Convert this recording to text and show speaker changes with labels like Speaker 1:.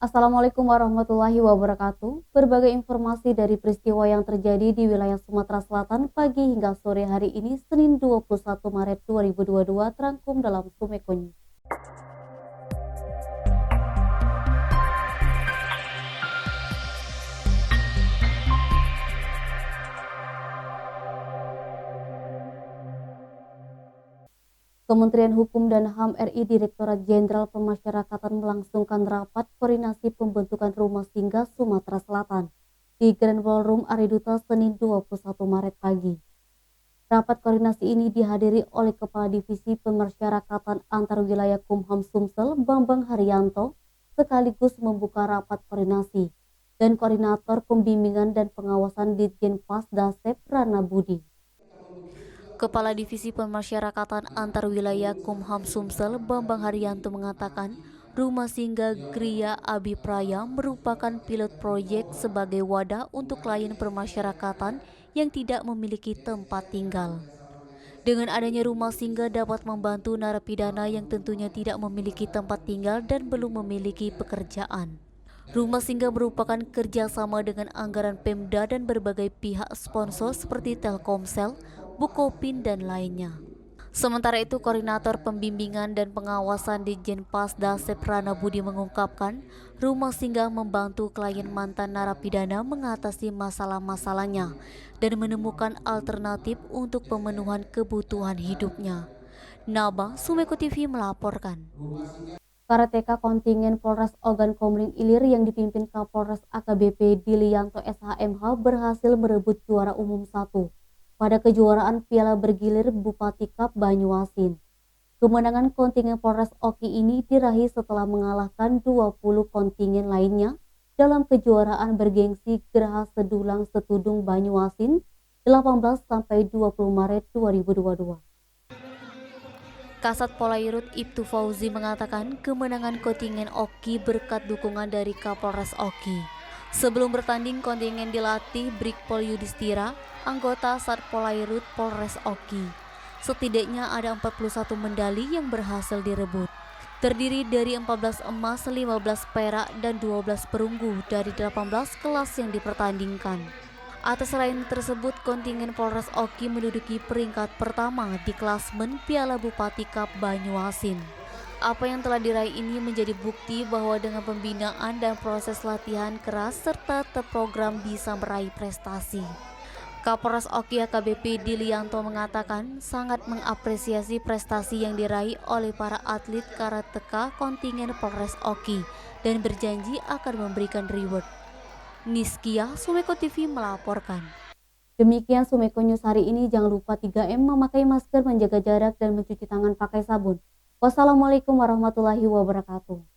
Speaker 1: Assalamualaikum warahmatullahi wabarakatuh. Berbagai informasi dari peristiwa yang terjadi di wilayah Sumatera Selatan pagi hingga sore hari ini Senin 21 Maret 2022 terangkum dalam Sumeko News. Kementerian Hukum dan HAM RI Direktorat Jenderal Pemasyarakatan melangsungkan rapat koordinasi pembentukan rumah singgah Sumatera Selatan di Grand Ballroom Ariduta Senin 21 Maret pagi. Rapat koordinasi ini dihadiri oleh Kepala Divisi Pemasyarakatan Antar Wilayah Kumham Sumsel Bambang Haryanto sekaligus membuka rapat koordinasi dan Koordinator Pembimbingan dan Pengawasan Ditjenpas Dasep Rana Budi. Kepala Divisi Pemasyarakatan Antar Wilayah Kumham Sumsel Bambang Haryanto mengatakan Rumah Singgah Gria Abipraya merupakan pilot proyek sebagai wadah untuk klien permasyarakatan yang tidak memiliki tempat tinggal. Dengan adanya rumah singgah dapat membantu narapidana yang tentunya tidak memiliki tempat tinggal dan belum memiliki pekerjaan. Rumah singgah merupakan kerjasama dengan anggaran Pemda dan berbagai pihak sponsor seperti Telkomsel, Bukopin, dan lainnya. Sementara itu, Koordinator Pembimbingan dan Pengawasan Ditjenpas Dasep Rana Budi mengungkapkan, rumah singgah membantu klien mantan narapidana mengatasi masalah-masalahnya dan menemukan alternatif untuk pemenuhan kebutuhan hidupnya. Naba, Sumeko TV melaporkan. Karateka kontingen Polres Ogan Komering Ilir yang dipimpin Kapolres AKBP Dilianto SHMH berhasil merebut juara umum 1 pada kejuaraan Piala Bergilir Bupati Cup Banyuasin. Kemenangan kontingen Polres Oki ini diraih setelah mengalahkan 20 kontingen lainnya dalam kejuaraan bergengsi Geraha Sedulang Setudung Banyuasin 18-20 Maret 2022. Kasat Polairut Ibtu Fauzi mengatakan kemenangan kontingen Oki berkat dukungan dari Kapolres Oki. Sebelum bertanding, kontingen dilatih Brigpol Yudhistira, anggota Sat Polairut Polres Oki. Setidaknya ada 41 medali yang berhasil direbut. Terdiri dari 14 emas, 15 perak, dan 12 perunggu dari 18 kelas yang dipertandingkan. Atas raihan tersebut, kontingen Polres Oki menduduki peringkat pertama di klasmen Piala Bupati Cup Banyuasin. Apa yang telah diraih ini menjadi bukti bahwa dengan pembinaan dan proses latihan keras serta terprogram bisa meraih prestasi. Kapolres Oki AKBP Dilianto mengatakan sangat mengapresiasi prestasi yang diraih oleh para atlet karateka kontingen Polres Oki dan berjanji akan memberikan reward. Niskia, Sumeko TV melaporkan. Demikian Sumeko News hari ini. Jangan lupa 3M, memakai masker, menjaga jarak, dan mencuci tangan pakai sabun. Wassalamualaikum warahmatullahi wabarakatuh.